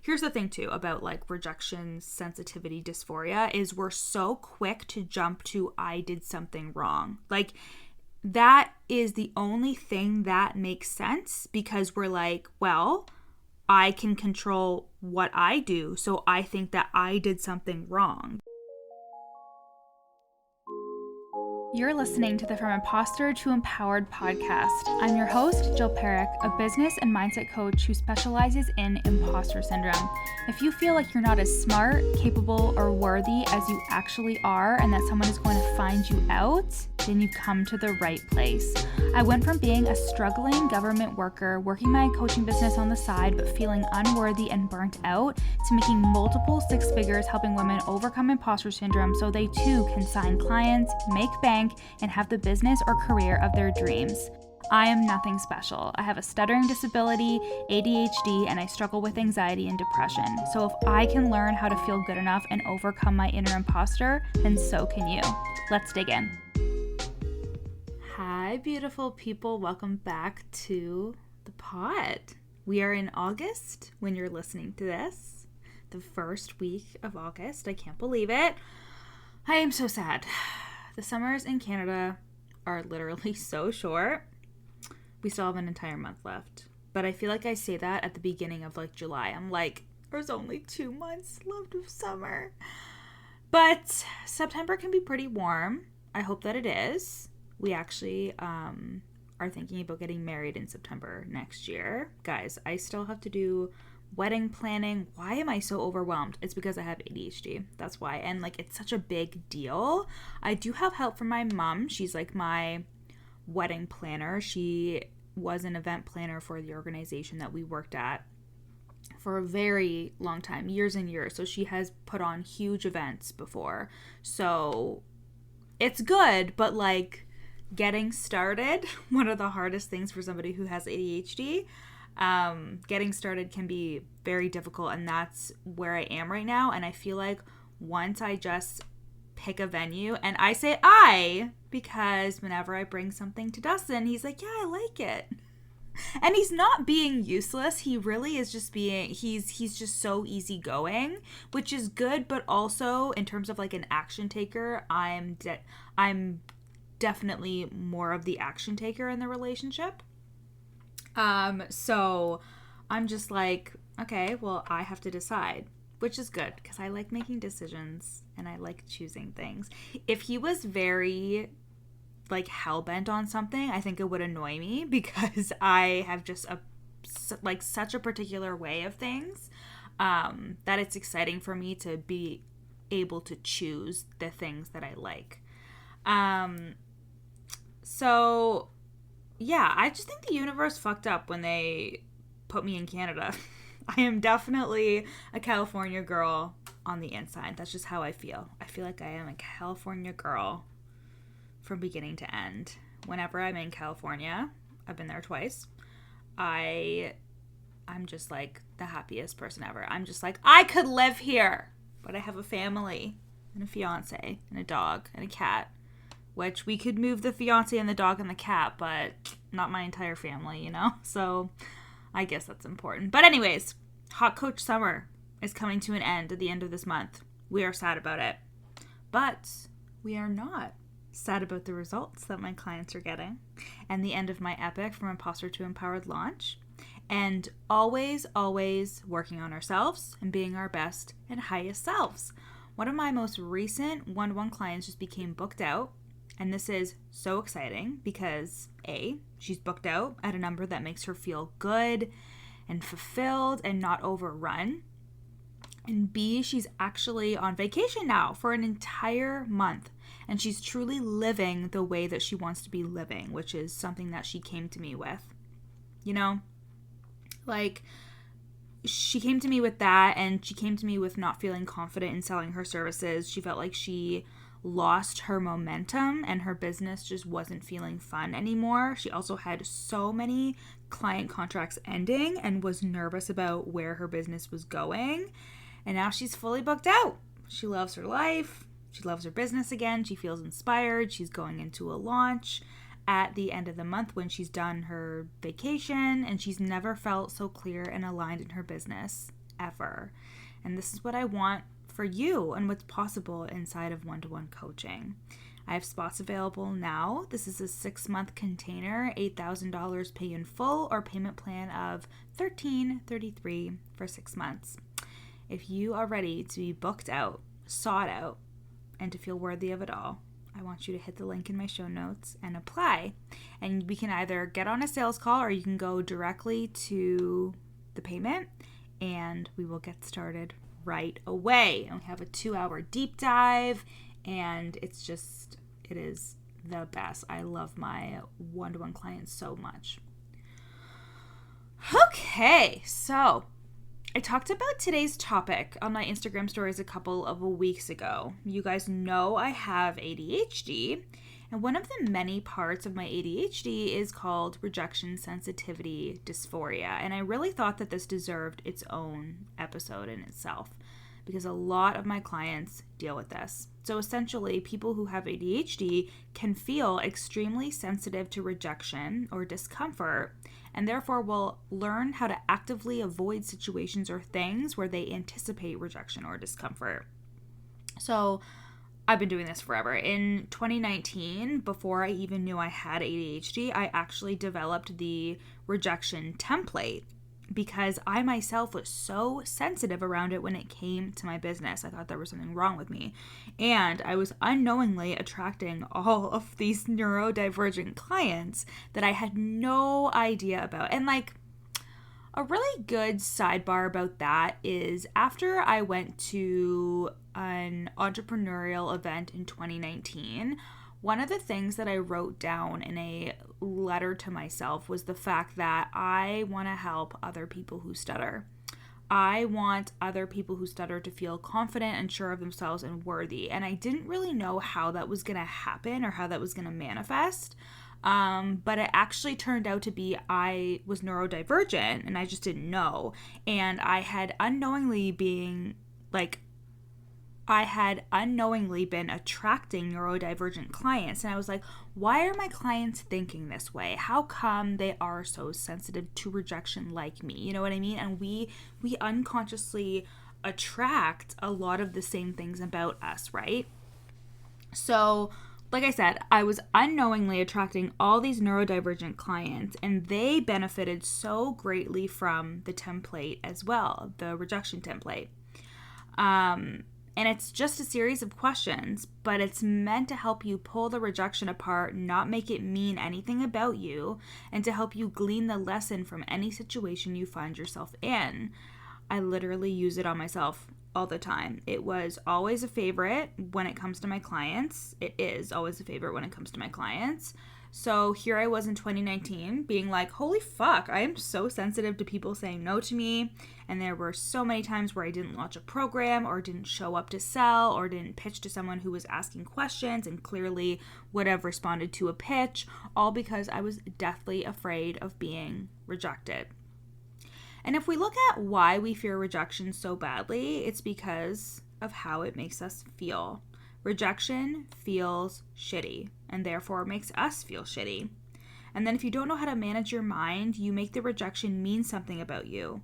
here's the thing too about like rejection sensitivity dysphoria is we're so quick to jump to I did something wrong. Like that is the only thing that makes sense because we're like, well, I can control what I do, so I think that I did something wrong. You're listening to the From Imposter to Empowered podcast. I'm your host, Jill Perrick, a business and mindset coach who specializes in imposter syndrome. If you feel like you're not as smart, capable, or worthy as you actually are and that someone is going to find you out, then you've come to the right place. I went from being a struggling government worker, working my coaching business on the side, but feeling unworthy and burnt out, to making multiple six figures helping women overcome imposter syndrome so they too can sign clients, make bank, and have the business or career of their dreams. I am nothing special. I have a stuttering disability, ADHD, and I struggle with anxiety and depression. So if I can learn how to feel good enough and overcome my inner imposter, then so can you. Let's dig in. Hi, beautiful people. Welcome back to the pod. We are in August when you're listening to this. The first week of August. I can't believe it. I am so sad. The summers in Canada are literally so short. We still have an entire month left. But I feel like I say that at the beginning of like July. I'm like, there's only 2 months left of summer. But September can be pretty warm. I hope that it is. We actually are thinking about getting married in September next year. Guys, I still have to do wedding planning. Why am I so overwhelmed? It's because I have ADHD. That's why. And like, it's such a big deal. I do have help from my mom. She's like my wedding planner. She was an event planner for the organization that we worked at for a very long time, years and years. So she has put on huge events before. So it's good, but like getting started, one of the hardest things for somebody who has ADHD. Getting started can be very difficult, and that's where I am right now. And I feel like once I just pick a venue, and I say I because whenever I bring something to Dustin, he's like, yeah, I like it. And he's not being useless. He really is just being, he's just so easygoing, which is good. But also in terms of like an action taker, I'm definitely more of the action taker in the relationship. So I'm just like, okay, well, I have to decide, which is good because I like making decisions and I like choosing things. If he was very like hell-bent on something, I think it would annoy me because I have just such a particular way of things, that it's exciting for me to be able to choose the things that I like. So yeah, I just think the universe fucked up when they put me in Canada. I am definitely a California girl on the inside. That's just how I feel. I feel like I am a California girl from beginning to end. Whenever I'm in California, I've been there twice, I'm just like the happiest person ever. I'm just like, I could live here, but I have a family and a fiance and a dog and a cat. Which we could move the fiance and the dog and the cat, but not my entire family, you know? So I guess that's important. But anyways, Hot Coach Summer is coming to an end at the end of this month. We are sad about it. But we are not sad about the results that my clients are getting and the end of my epic From Imposter to Empowered launch. And always, always working on ourselves and being our best and highest selves. One of my most recent one-to-one clients just became booked out. And this is so exciting because A, she's booked out at a number that makes her feel good and fulfilled and not overrun. And B, she's actually on vacation now for an entire month. And she's truly living the way that she wants to be living, which is something that she came to me with. You know? Like, she came to me with that, and she came to me with not feeling confident in selling her services. She felt like she lost her momentum and her business just wasn't feeling fun anymore. She also had so many client contracts ending and was nervous about where her business was going. And now she's fully booked out. She loves her life. She loves her business again. She feels inspired. She's going into a launch at the end of the month when she's done her vacation, and she's never felt so clear and aligned in her business ever. And this is what I want for you and what's possible inside of one-to-one coaching. I have spots available now. This is a 6-month container, $8,000 pay in full, or payment plan of $1,333 for 6 months. If you are ready to be booked out, sought out, and to feel worthy of it all, I want you to hit the link in my show notes and apply. And we can either get on a sales call or you can go directly to the payment and we will get started right away. And we have a 2-hour deep dive and it is the best. I love my one-to-one clients so much. Okay, so I talked about today's topic on my Instagram stories a couple of weeks ago. You guys know I have ADHD, and one of the many parts of my ADHD is called rejection sensitivity dysphoria, and I really thought that this deserved its own episode in itself because a lot of my clients deal with this. So essentially, people who have ADHD can feel extremely sensitive to rejection or discomfort, and therefore will learn how to actively avoid situations or things where they anticipate rejection or discomfort. So I've been doing this forever. In 2019, before I even knew I had ADHD, I actually developed the rejection template because I myself was so sensitive around it when it came to my business. I thought there was something wrong with me. And I was unknowingly attracting all of these neurodivergent clients that I had no idea about. And like a really good sidebar about that is after I went to an entrepreneurial event in 2019, one of the things that I wrote down in a letter to myself was the fact that I want to help other people who stutter. I want other people who stutter to feel confident and sure of themselves and worthy. And I didn't really know how that was going to happen or how that was going to manifest. But it actually turned out to be I was neurodivergent and I just didn't know. And I had unknowingly been attracting neurodivergent clients. And I was like, why are my clients thinking this way? How come they are so sensitive to rejection like me? You know what I mean? And we unconsciously attract a lot of the same things about us, right? So like I said, I was unknowingly attracting all these neurodivergent clients, and they benefited so greatly from the template as well, the rejection template. And it's just a series of questions, but it's meant to help you pull the rejection apart, not make it mean anything about you, and to help you glean the lesson from any situation you find yourself in. I literally use it on myself all the time. It was always a favorite when it comes to my clients. It is always a favorite when it comes to my clients. So here I was in 2019 being like, holy fuck, I am so sensitive to people saying no to me. And there were so many times where I didn't launch a program or didn't show up to sell or didn't pitch to someone who was asking questions and clearly would have responded to a pitch, all because I was deathly afraid of being rejected. And if we look at why we fear rejection so badly, it's because of how it makes us feel. Rejection feels shitty and therefore makes us feel shitty. And then if you don't know how to manage your mind, you make the rejection mean something about you.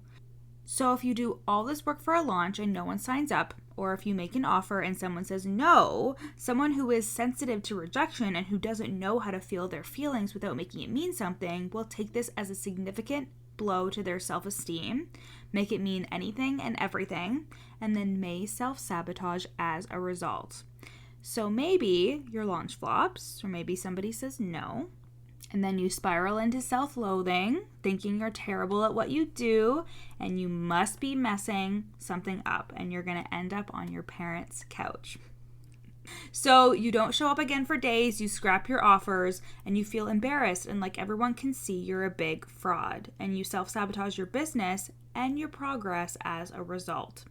So if you do all this work for a launch and no one signs up, or if you make an offer and someone says no, someone who is sensitive to rejection and who doesn't know how to feel their feelings without making it mean something will take this as a significant blow to their self-esteem, make it mean anything and everything, and then may self-sabotage as a result. So maybe your launch flops, or maybe somebody says no, and then you spiral into self-loathing, thinking you're terrible at what you do, and you must be messing something up, and you're going to end up on your parents' couch. So you don't show up again for days, you scrap your offers, and you feel embarrassed, and like everyone can see you're a big fraud, and you self-sabotage your business and your progress as a result.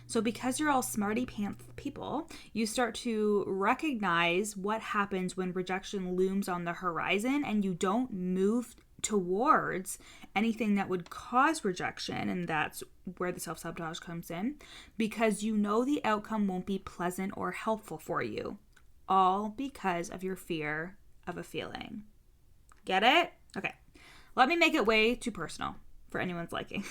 So because you're all smarty pants people, you start to recognize what happens when rejection looms on the horizon and you don't move towards anything that would cause rejection, and that's where the self-sabotage comes in, because you know the outcome won't be pleasant or helpful for you, all because of your fear of a feeling. Get it? Okay. Let me make it way too personal for anyone's liking.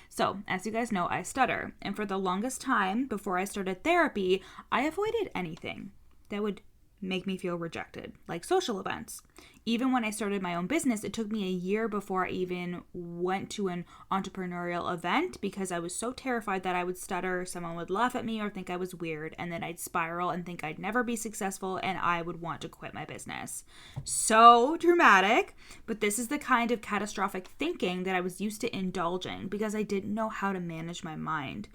So, as you guys know, I stutter. And for the longest time before I started therapy, I avoided anything that would make me feel rejected, like social events. Even when I started my own business, it took me a year before I even went to an entrepreneurial event because I was so terrified that I would stutter, someone would laugh at me or think I was weird, and then I'd spiral and think I'd never be successful and I would want to quit my business. So dramatic, but this is the kind of catastrophic thinking that I was used to indulging because I didn't know how to manage my mind.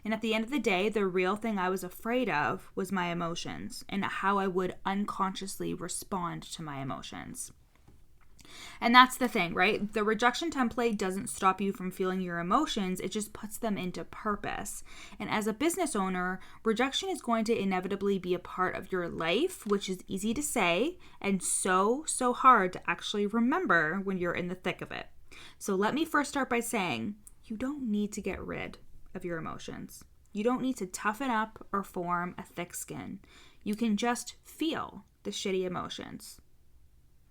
And at the end of the day, the real thing I was afraid of was my emotions and how I would unconsciously respond to my emotions. And that's the thing, right? The rejection template doesn't stop you from feeling your emotions. It just puts them into purpose. And as a business owner, rejection is going to inevitably be a part of your life, which is easy to say and so hard to actually remember when you're in the thick of it. So let me first start by saying, you don't need to get rid of your emotions. You don't need to toughen up or form a thick skin. You can just feel the shitty emotions.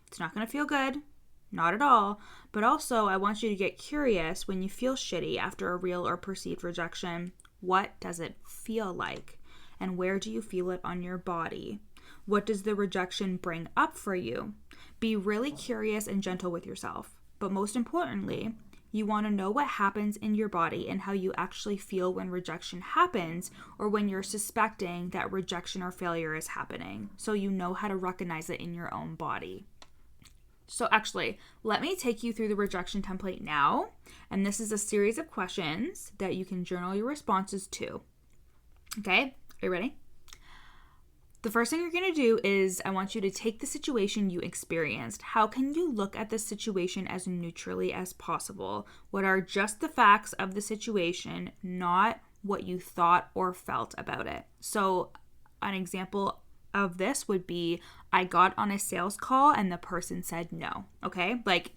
It's not going to feel good, not at all, but also I want you to get curious when you feel shitty after a real or perceived rejection. What does it feel like? And where do you feel it on your body? What does the rejection bring up for you? Be really curious and gentle with yourself. But most importantly, you want to know what happens in your body and how you actually feel when rejection happens or when you're suspecting that rejection or failure is happening, so you know how to recognize it in your own body. So actually, let me take you through the rejection template now, and this is a series of questions that you can journal your responses to. Okay, are you ready? The first thing you're going to do is I want you to take the situation you experienced. How can you look at the situation as neutrally as possible? What are just the facts of the situation, not what you thought or felt about it? So an example of this would be I got on a sales call and the person said no, okay? Like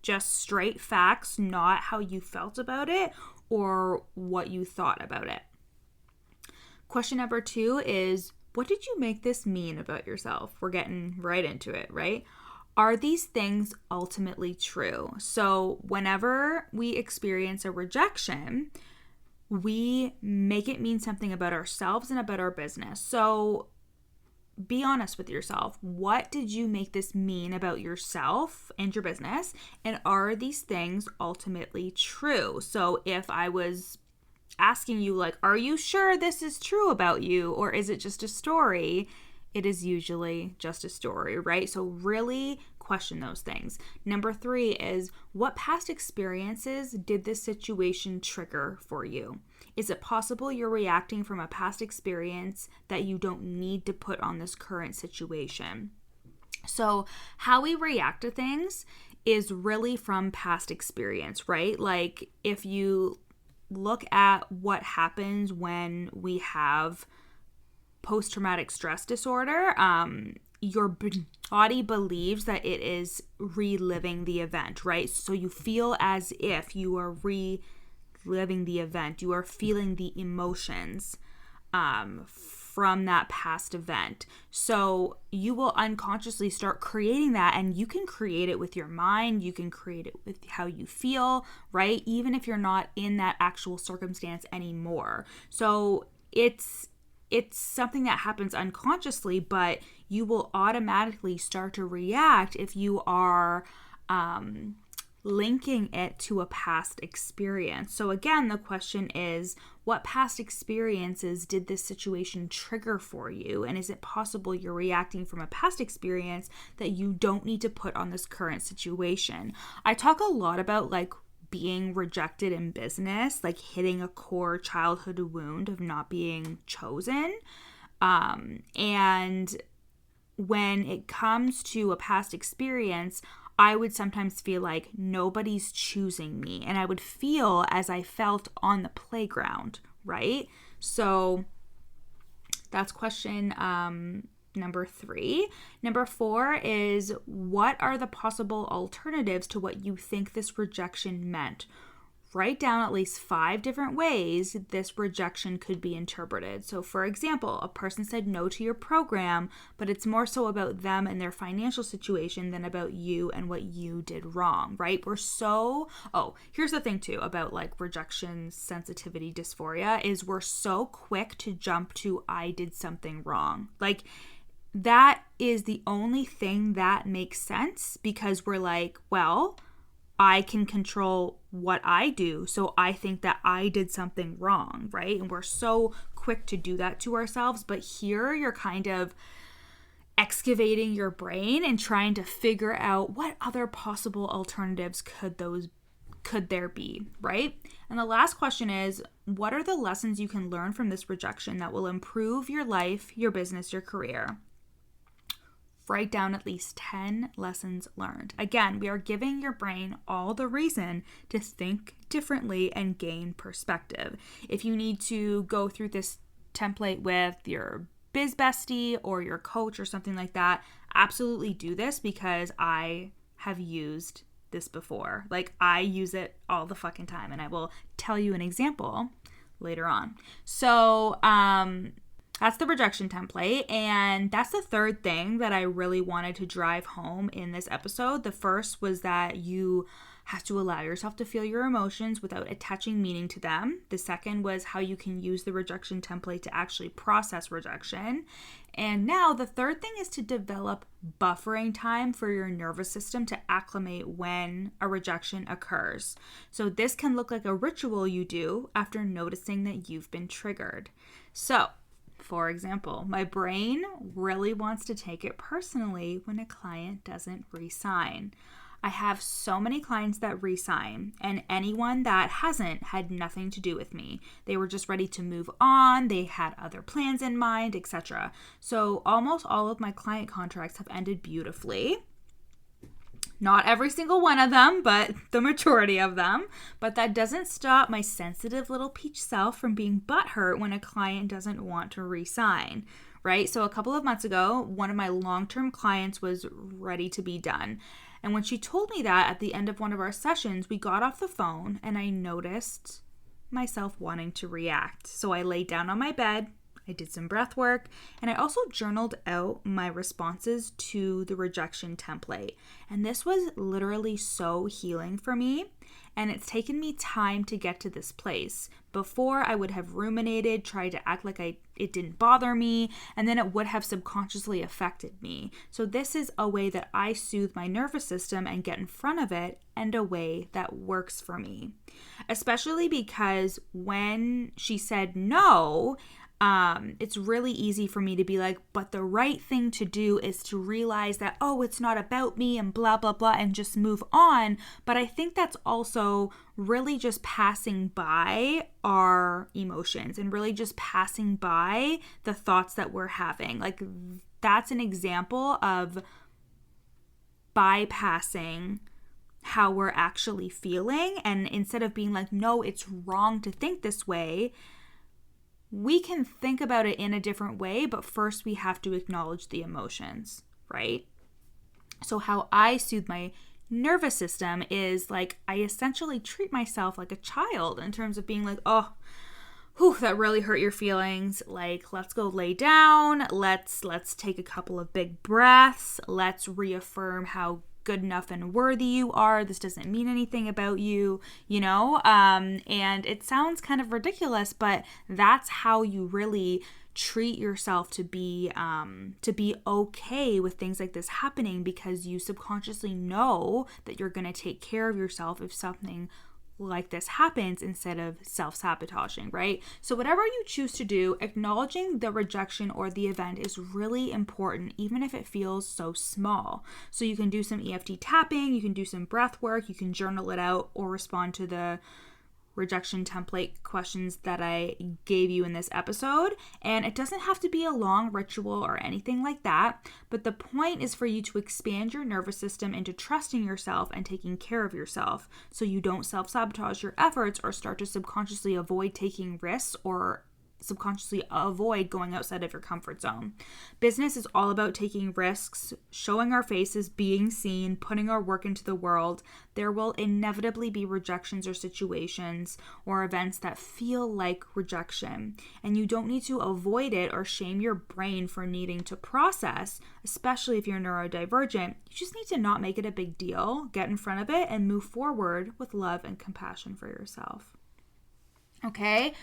just straight facts, not how you felt about it or what you thought about it. Question number 2 is, what did you make this mean about yourself? We're getting right into it, right? Are these things ultimately true? So whenever we experience a rejection, we make it mean something about ourselves and about our business. So be honest with yourself. What did you make this mean about yourself and your business? And are these things ultimately true? So if I was asking you, like, are you sure this is true about you, or is it just a story? It is usually just a story, right? So really question those things. Number 3 is, what past experiences did this situation trigger for you? Is it possible you're reacting from a past experience that you don't need to put on this current situation? So how we react to things is really from past experience, right? Like if you look at what happens when we have post-traumatic stress disorder, your body believes that it is reliving the event, right? So you feel as if you are reliving the event. You are feeling the emotions from that past event. So you will unconsciously start creating that, and you can create it with your mind. You can create it with how you feel, right? Even if you're not in that actual circumstance anymore. So it's something that happens unconsciously, but you will automatically start to react if you are linking it to a past experience. So again, the question is, what past experiences did this situation trigger for you? And is it possible you're reacting from a past experience that you don't need to put on this current situation? I talk a lot about like being rejected in business, like hitting a core childhood wound of not being chosen. And when it comes to a past experience, I would sometimes feel like nobody's choosing me. And I would feel as I felt on the playground, right? So that's question number 3. Number 4 is, what are the possible alternatives to what you think this rejection meant? write down at least 5 different ways this rejection could be interpreted. So for example, a person said no to your program, but it's more so about them and their financial situation than about you and what you did wrong, right? Here's the thing too about like rejection, sensitivity, dysphoria is we're so quick to jump to I did something wrong. Like that is the only thing that makes sense because we're like, well, I can control what I do, so I think that I did something wrong, right? And we're so quick to do that to ourselves, but here you're kind of excavating your brain and trying to figure out what other possible alternatives could there be, right? And the last question is, what are the lessons you can learn from this rejection that will improve your life, your business, your career? Write down at least 10 lessons learned. Again, we are giving your brain all the reason to think differently and gain perspective. If you need to go through this template with your biz bestie or your coach or something like that, absolutely do this because I have used this before. Like I use it all the fucking time and I will tell you an example later on. So, that's the rejection template, and that's the third thing that I really wanted to drive home in this episode. The first was that you have to allow yourself to feel your emotions without attaching meaning to them. The second was how you can use the rejection template to actually process rejection. And now the third thing is to develop buffering time for your nervous system to acclimate when a rejection occurs. So this can look like a ritual you do after noticing that you've been triggered. So, for example, my brain really wants to take it personally when a client doesn't re-sign. I have so many clients that re-sign, and anyone that hasn't had nothing to do with me. They were just ready to move on, they had other plans in mind, etc. So almost all of my client contracts have ended beautifully. Not every single one of them, but the majority of them. But that doesn't stop my sensitive little peach self from being butthurt when a client doesn't want to re-sign, right? So a couple of months ago, one of my long-term clients was ready to be done. And when she told me that at the end of one of our sessions, we got off the phone and I noticed myself wanting to react. So I laid down on my bed, I did some breath work, and I also journaled out my responses to the rejection template. And this was literally so healing for me. And it's taken me time to get to this place. Before, I would have ruminated, tried to act like it didn't bother me, and then it would have subconsciously affected me. So this is a way that I soothe my nervous system and get in front of it, and a way that works for me. Especially because when she said no, it's really easy for me to be like, but the right thing to do is to realize that, oh, it's not about me and blah, blah, blah, and just move on. But I think that's also really just passing by our emotions and really just passing by the thoughts that we're having. Like that's an example of bypassing how we're actually feeling. And instead of being like, no, it's wrong to think this way, we can think about it in a different way, but first we have to acknowledge the emotions, right? So how I soothe my nervous system is like I essentially treat myself like a child in terms of being like, oh, that really hurt your feelings. Like, let's go lay down. Let's take a couple of big breaths. Let's reaffirm how good enough and worthy you are. This doesn't mean anything about you, and it sounds kind of ridiculous, but that's how you really treat yourself to be okay with things like this happening, because you subconsciously know that you're going to take care of yourself if something like this happens, instead of self-sabotaging, right? So whatever you choose to do, acknowledging the rejection or the event is really important, even if it feels so small. So you can do some EFT tapping, you can do some breath work, you can journal it out, or respond to the rejection template questions that I gave you in this episode. And it doesn't have to be a long ritual or anything like that, but the point is for you to expand your nervous system into trusting yourself and taking care of yourself, so you don't self-sabotage your efforts or start to subconsciously avoid taking risks or subconsciously avoid going outside of your comfort zone. Business is all about taking risks, showing our faces, being seen, putting our work into the world. There will inevitably be rejections or situations or events that feel like rejection, and you don't need to avoid it or shame your brain for needing to process, especially if you're neurodivergent. You just need to not make it a big deal, get in front of it, and move forward with love and compassion for yourself. Okay?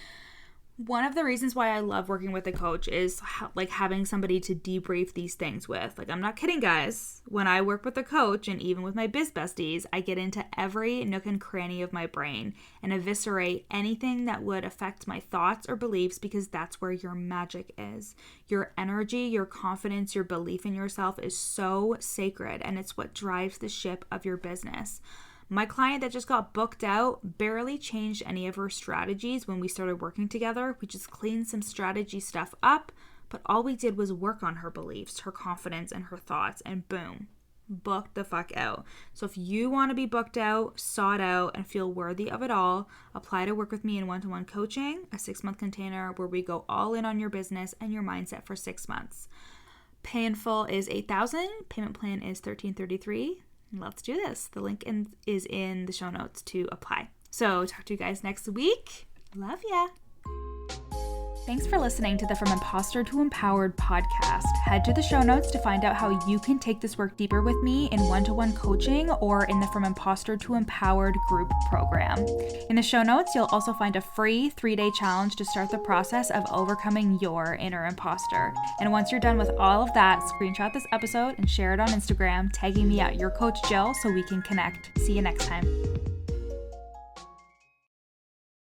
One of the reasons why I love working with a coach is like having somebody to debrief these things with. Like, I'm not kidding, guys. When I work with a coach and even with my biz besties, I get into every nook and cranny of my brain and eviscerate anything that would affect my thoughts or beliefs, because that's where your magic is. Your energy, your confidence, your belief in yourself is so sacred, and it's what drives the ship of your business. My client that just got booked out barely changed any of her strategies when we started working together. We just cleaned some strategy stuff up, but all we did was work on her beliefs, her confidence, and her thoughts, and boom, booked the fuck out. So if you want to be booked out, sought out, and feel worthy of it all, apply to work with me in one-to-one coaching, a 6-month container where we go all in on your business and your mindset for 6 months. Pay in full is $8,000. Payment plan is $1,333. Let's do this. The link is in the show notes to apply. So talk to you guys next week. Love ya. Thanks for listening to the From Imposter to Empowered podcast. Head to the show notes to find out how you can take this work deeper with me in one-to-one coaching or in the From Imposter to Empowered group program. In the show notes, you'll also find a free 3-day challenge to start the process of overcoming your inner imposter. And once you're done with all of that, screenshot this episode and share it on Instagram, tagging me at your coach Jill so we can connect. See you next time.